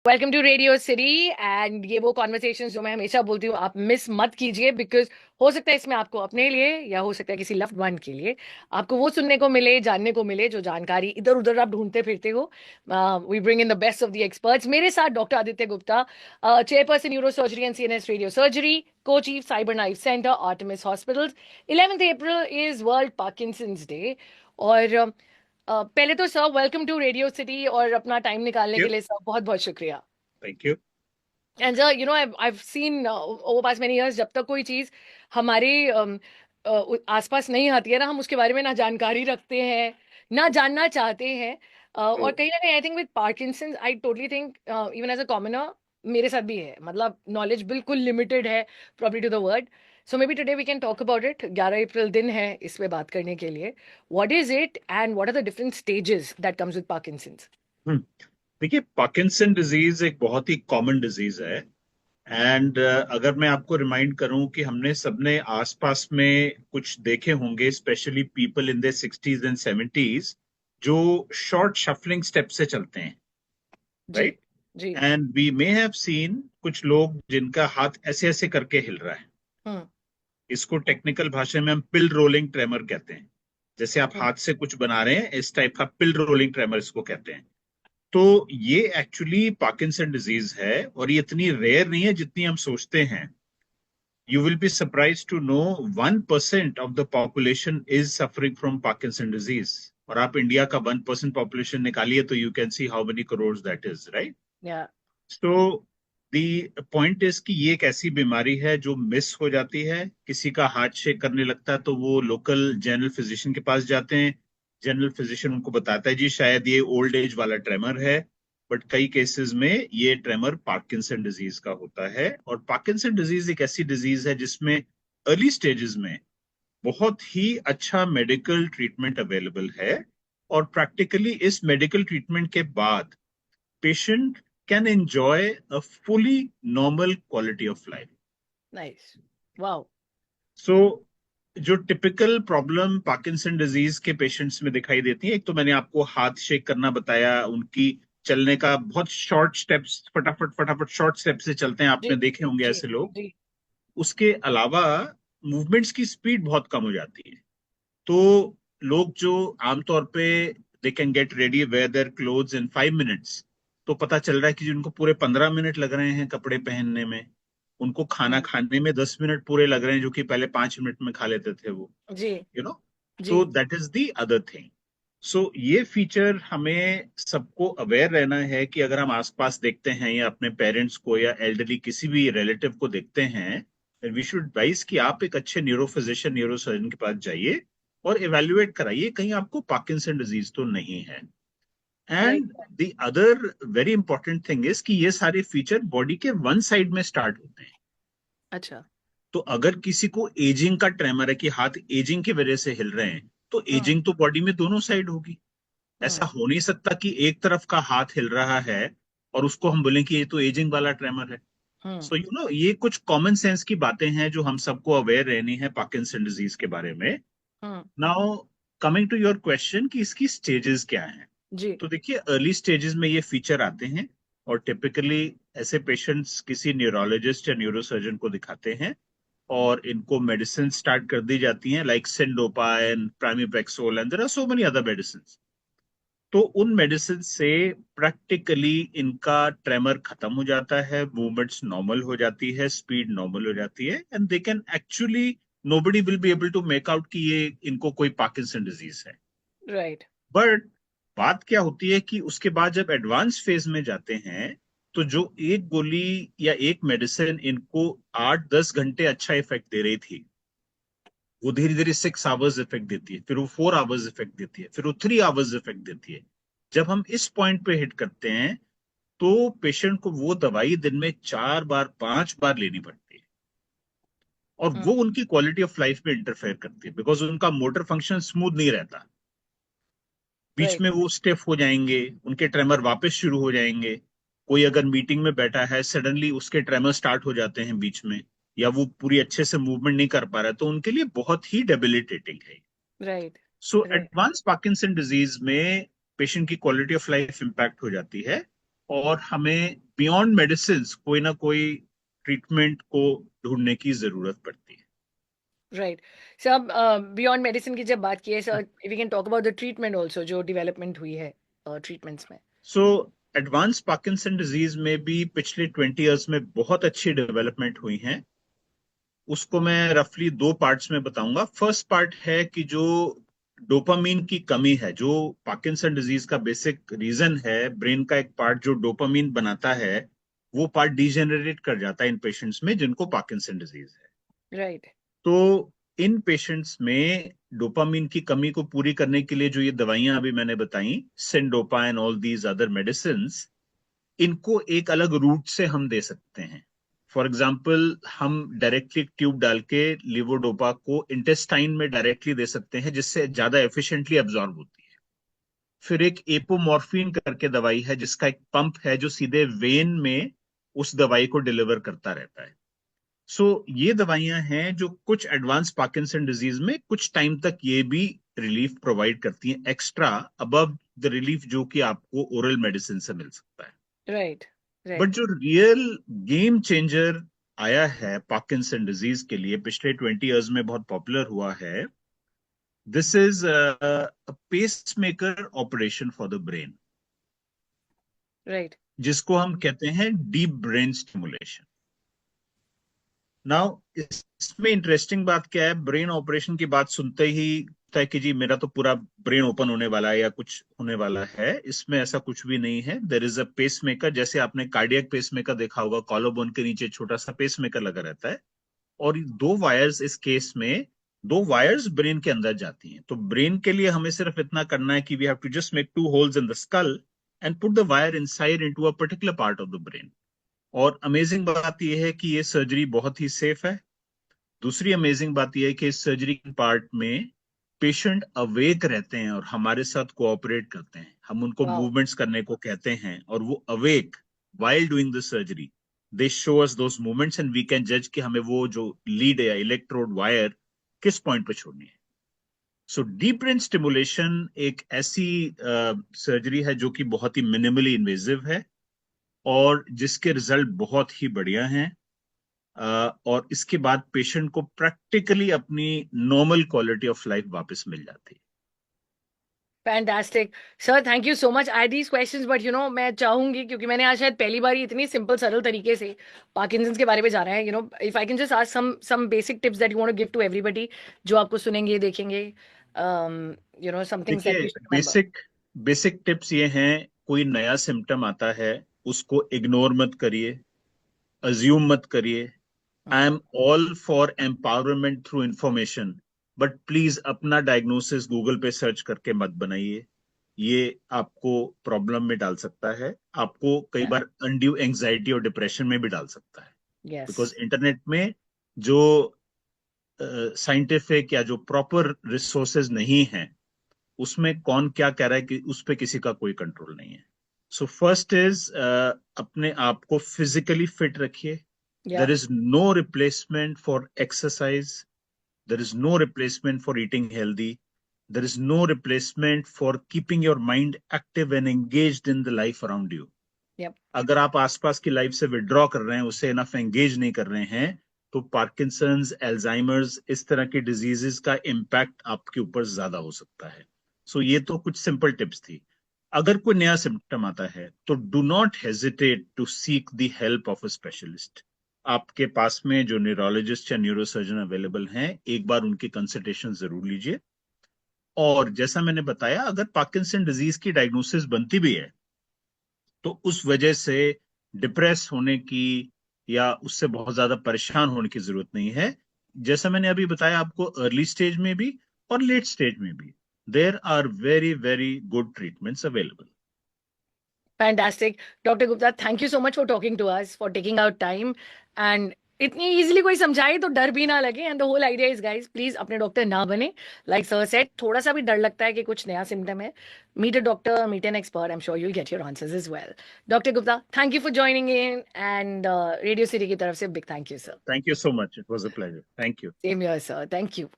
Welcome to radio City. And ये वो conversations जो मैं हमेशा बोलती हूँ, आप मिस मत कीजिए, बिकॉज हो सकता है इसमें आपको अपने लिए या हो सकता है किसी लव्ड वन के लिए आपको वो सुनने को मिले, जानने को मिले जो जानकारी इधर उधर आप ढूंढते फिरते हो। We bring in the best of the experts. मेरे साथ doctor Aditya Gupta, chairperson neuro surgery and CNS radio surgery, co chief cyber knife centre Artemis hospitals. 11 April is world Parkinson's day. और पहले तो sir, welcome to radio city और अपना time निकालने के you. लिए सर बहुत बहुत शुक्रिया। Thank you. And sir, I've seen over pass many years, जब तक कोई चीज हमारे आसपास नहीं आती है ना, हम उसके बारे में ना जानकारी रखते हैं, ना जानना चाहते हैं। और True. कहीं ना कहीं I think with Parkinson, I totally think even as a commoner मेरे साथ भी है, मतलब नॉलेज बिल्कुल लिमिटेड है, probably to the word. So maybe today we can talk about it. 11 अप्रैल दिन है इस पे बात करने के लिए। What is it and what are the different stages that comes with Parkinson's? हम्म, देखिए, पार्किंसन डिजीज एक बहुत ही कॉमन डिजीज है। एंड अगर मैं आपको रिमाइंड करूं कि हमने सबने आसपास में कुछ देखे होंगे, specially people in the 60s and 70s, जो शॉर्ट शफलिंग स्टेप से चलते हैं, जी। राइट? जी। And we may have seen कुछ लोग जिनका हाथ ऐसे ऐसे करके हिल रहा है। हम्म। इसको टेक्निकल भाषा में हम पिल रोलिंग ट्रेमर कहते हैं। जैसे आप हम्म। हाथ से कुछ बना रहे हैं, इस टाइप का पिल रोलिंग ट्रेमर इसको कहते हैं। तो ये एक्चुअली पार्किंसन डिजीज है, और ये इतनी रेयर नहीं है जितनी हम सोचते हैं। You will be surprise to know 1% of the population is suffering from Parkinson disease. और आप इंडिया का 1% पॉपुलेशन निकालिए तो you can see how many crore that is, right? Yeah. So the point is कि ये एक ऐसी बीमारी है जो मिस हो जाती है। किसी का हार्ट शेक करने लगता है तो वो लोकल जनरल फिजिशियन के पास जाते हैं। जनरल फिजिशियन उनको बताता है जी शायद ये ओल्ड एज वाला ट्रेमर है। बट कई केसेस में ये ट्रेमर पार्किंसन डिजीज का होता है। और पार्किंसन डिजीज एक ऐसी डिजीज है जिसमें अर्ली स्टेजेस में बहुत ही अच्छा मेडिकल ट्रीटमेंट अवेलेबल है। और प्रैक्टिकली इस मेडिकल ट्रीटमेंट के बाद patient can enjoy a fully normal quality of life. Nice. Wow. So, जो टिपिकल प्रॉब्लम पार्किंसन डिजीज के पेशेंट्स में दिखाई देती है, एक तो मैंने आपको हाथ शेक करना बताया, उनकी चलने का बहुत शॉर्ट स्टेप्स, फटाफट फटाफट शॉर्ट स्टेप से चलते हैं, जी। आपने देखे होंगे जी। ऐसे लोग। जी। उसके अलावा मूवमेंट्स की स्पीड बहुत कम हो जाती है। तो लोग जो आमतौर पे they can get ready wear their clothes in 5 minutes, तो पता चल रहा है कि जिनको पूरे 15 मिनट लग रहे हैं कपड़े पहनने में, उनको खाना हम्म। खाने में 10 मिनट पूरे लग रहे हैं, जो कि पहले 5 मिनट में खा लेते थे वो, जी। You know. जी। So that is the other thing. So ये फीचर हमें सबको अवेयर रहना है कि अगर हम आसपास देखते हैं या अपने पेरेंट्स को या एल्डरली किसी भी रिलेटिव को देखते हैं, वी शुड एडवाइस कि आप एक अच्छे न्यूरो फिजिशियन, न्यूरो सर्जन के पास जाइए और इवेल्युएट कराइए कहीं आपको पार्किंसन डिजीज तो नहीं है। Right. And the other very important thing is कि ये सारे फीचर बॉडी के वन साइड में स्टार्ट होते हैं। अच्छा। तो अगर किसी को एजिंग का ट्रेमर है कि हाथ एजिंग की वजह से हिल रहे हैं, तो हम्म। एजिंग तो बॉडी में दोनों साइड होगी। ऐसा हम्म। हो नहीं सकता कि एक तरफ का हाथ हिल रहा है और उसको हम बोलें कि ये तो एजिंग वाला ट्रेमर है। हम्म। सो ये कुछ कॉमन सेंस की बातें हैं जो हम सबको अवेयर रहनी है पार्किंसन डिजीज के बारे में। Hmm. Now, coming to your question कि इसकी स्टेजेस क्या हैं। जी। तो देखिए, अर्ली स्टेजेस में ये फीचर आते हैं, और टिपिकली ऐसे पेशेंट्स किसी न्यूरोलॉजिस्ट या न्यूरोसर्जन को दिखाते हैं, और इनको मेडिसिन स्टार्ट कर दी जाती हैं, लाइक सिंडोपाइन, pramipexole, and there are so many other medicine. तो उन मेडिसिन से प्रैक्टिकली इनका ट्रेमर खत्म हो जाता है, मूवमेंट्स नॉर्मल हो जाती है, स्पीड नॉर्मल हो जाती है, and they can actually, nobody will be able to make out कि ये इनको कोई पार्किंसन डिजीज है। राइट। बट बात क्या होती है कि उसके बाद जब एडवांस फेज में जाते हैं, तो जो एक गोली या एक मेडिसिन इनको 8-10 घंटे अच्छा इफेक्ट दे रही थी, वो धीरे धीरे 6 आवर्स इफेक्ट देती है, फिर वो 4 आवर्स इफेक्ट देती है, फिर वो 3 आवर्स इफेक्ट देती है। जब हम इस पॉइंट पे हिट करते हैं, तो पेशेंट को वो दवाई दिन में 4 बार 5 बार लेनी पड़ती है, और हम्म। वो उनकी क्वालिटी ऑफ लाइफ में इंटरफेयर करती है, बिकॉज उनका मोटर फंक्शन स्मूथ नहीं रहता। बीच राइट। में वो स्टेप हो जाएंगे, उनके ट्रेमर वापस शुरू हो जाएंगे। कोई अगर मीटिंग में बैठा है, सडनली उसके ट्रेमर स्टार्ट हो जाते हैं बीच में, या वो पूरी अच्छे से मूवमेंट नहीं कर पा रहा है, तो उनके लिए बहुत ही डेबिलिटेटिंग है। राइट। सो राइट। एडवांस पार्किंसन डिजीज में पेशेंट की क्वालिटी ऑफ लाइफ इंपैक्ट हो जाती है। और हमें बियॉन्ड मेडिसिन कोई ना कोई ट्रीटमेंट को ढूंढने की जरूरत पड़ती है। राइट सर, बियॉन्ड मेडिसिन की जब बात की है sir, if we can talk about the treatment also, जो डेवलपमेंट हुई है ट्रीटमेंट्स में। सो एडवांस पार्किंसन डिजीज में भी पिछले 20 इयर्स में बहुत अच्छी डेवलपमेंट हुई है। उसको मैं रफली दो पार्ट्स में बताऊंगा। फर्स्ट पार्ट है कि जो डोपामीन की कमी है, जो पार्किंसन डिजीज का बेसिक रीजन है, ब्रेन का एक पार्ट जो डोपामीन बनाता है, वो पार्ट डिजेनरेट कर जाता है इन पेशेंट्स में जिनको पार्किंसन डिजीज है। राइट। तो इन पेशेंट्स में डोपामीन की कमी को पूरी करने के लिए जो ये दवाइयां अभी मैंने बताई, Syndopa and all these other medicine, इनको एक अलग रूट से हम दे सकते हैं। फॉर एग्जाम्पल, हम डायरेक्टली ट्यूब डाल के लिवोडोपा को इंटेस्टाइन में डायरेक्टली दे सकते हैं, जिससे ज्यादा एफिशिएंटली एब्जॉर्ब होती है। फिर एक एपोमॉर्फिन करके दवाई है, जिसका एक पंप है जो सीधे वेन में उस दवाई को डिलीवर करता रहता है। ये दवाइयां हैं जो कुछ एडवांस पार्किंसन डिजीज में कुछ टाइम तक ये भी रिलीफ प्रोवाइड करती हैं, एक्स्ट्रा अबव द रिलीफ जो कि आपको ओरल मेडिसिन से मिल सकता है। राइट। But right. जो रियल गेम चेंजर आया है पार्किंसन डिजीज के लिए, पिछले 20 इयर्स में बहुत पॉपुलर हुआ है, this is pacemaker operation for the brain, right. जिसको हम कहते हैं डीप ब्रेन स्टिमुलेशन। नाउ इसमें इंटरेस्टिंग बात क्या है, ब्रेन ऑपरेशन की बात सुनते ही लगता है कि जी मेरा तो पूरा ब्रेन ओपन होने वाला है या कुछ होने वाला है। इसमें ऐसा कुछ भी नहीं है। There is a pacemaker, जैसे आपने कार्डियक पेस मेकर देखा होगा, कॉलर बोन के नीचे छोटा सा पेस मेकर लगा रहता है, और दो वायर्स, इस केस में दो वायर्स ब्रेन के अंदर जाती हैं। तो ब्रेन के लिए हमें सिर्फ इतना करना है कि we have to just make two holes in the skull and put the wire inside into a particular part of the brain. और अमेजिंग बात यह है कि ये सर्जरी बहुत ही सेफ है। दूसरी अमेजिंग बात यह है कि इस सर्जरी के पार्ट में पेशेंट अवेक रहते हैं और हमारे साथ कोऑपरेट करते हैं। हम उनको वाओ। मूवमेंट्स करने को कहते हैं और वो awake while doing the surgery, they show us those movements and we can जज कि हमें वो जो लीड या इलेक्ट्रोड वायर किस पॉइंट पे छोड़नी है। डीप ब्रेन स्टिमुलेशन एक ऐसी सर्जरी है जो कि बहुत ही मिनिमली इन्वेजिव है और जिसके रिजल्ट बहुत ही बढ़िया हैं। और इसके बाद पेशेंट को प्रैक्टिकली अपनी नॉर्मल क्वालिटी ऑफ लाइफ वापस मिल जाती है। Fantastic sir, thank you so much. I these questions, but मैं चाहूंगी, क्योंकि मैंने आज शायद पहली बार ही इतनी सिंपल सरल तरीके से पार्किंसंस के बारे में जाना है। If I can just ask some basic tips that you want to give to everybody जो आपको सुनेंगे देखेंगे, सम थिंग्स दैट देखिए, we should remember. Basic basic tips ये हैं, कोई नया सिम्टम आता है उसको इग्नोर मत करिए, अज्यूम मत करिए। I am all for empowerment through information, but please अपना डायग्नोसिस गूगल पे सर्च करके मत बनाइए। ये आपको प्रॉब्लम में डाल सकता है, आपको कई बार अनड्यू एंग्जाइटी और डिप्रेशन में भी डाल सकता है। यस। बिकॉज इंटरनेट में जो साइंटिफिक या जो प्रॉपर रिसोर्सेज नहीं है, उसमें कौन क्या कह रहा है कि उस पर किसी का कोई कंट्रोल नहीं है। फर्स्ट इज, अपने आप को फिजिकली फिट रखिए। Yeah. There is no replacement for exercise, there is no replacement for eating healthy, there is no replacement for keeping your mind active and engaged in the life around you. Yup. अगर आप आसपास की life से withdraw कर रहे हैं, उससे enough engage नहीं कर रहे हैं, तो पार्किंसंस, एल्जाइमर्स, इस तरह की डिजीजेस का इम्पैक्ट आपके ऊपर ज्यादा हो सकता है। ये तो कुछ सिंपल टिप्स थी। अगर कोई नया सिम्टम आता है तो do not hesitate to seek the help of a specialist. आपके पास में जो न्यूरोलॉजिस्ट या न्यूरोसर्जन अवेलेबल हैं, एक बार उनकी कंसल्टेशन जरूर लीजिए। और जैसा मैंने बताया, अगर पार्किंसन डिजीज की डायग्नोसिस बनती भी है तो उस वजह से डिप्रेस होने की या उससे बहुत ज्यादा परेशान होने की जरूरत नहीं है। जैसा मैंने अभी बताया आपको, अर्ली स्टेज में भी और लेट स्टेज में भी there are very very good treatments available. Fantastic. Doctor Gupta, thank you so much for talking to us, for taking out time, and इतनी इजीली कोई समझाए तो डर भी ना लगे। And the whole idea is, guys, please अपने डॉक्टर ना बने। लाइक सर सेड, थोड़ा सा भी डर लगता है कि कुछ नया सिम्टम है, meet a doctor, meet an expert, I am sure you get your answers as well. Doctor Gupta, thank you for joining in, and Radio City की तरफ से big thank you sir. Thank you so much, it was a pleasure, thank you. Same here sir, thank you.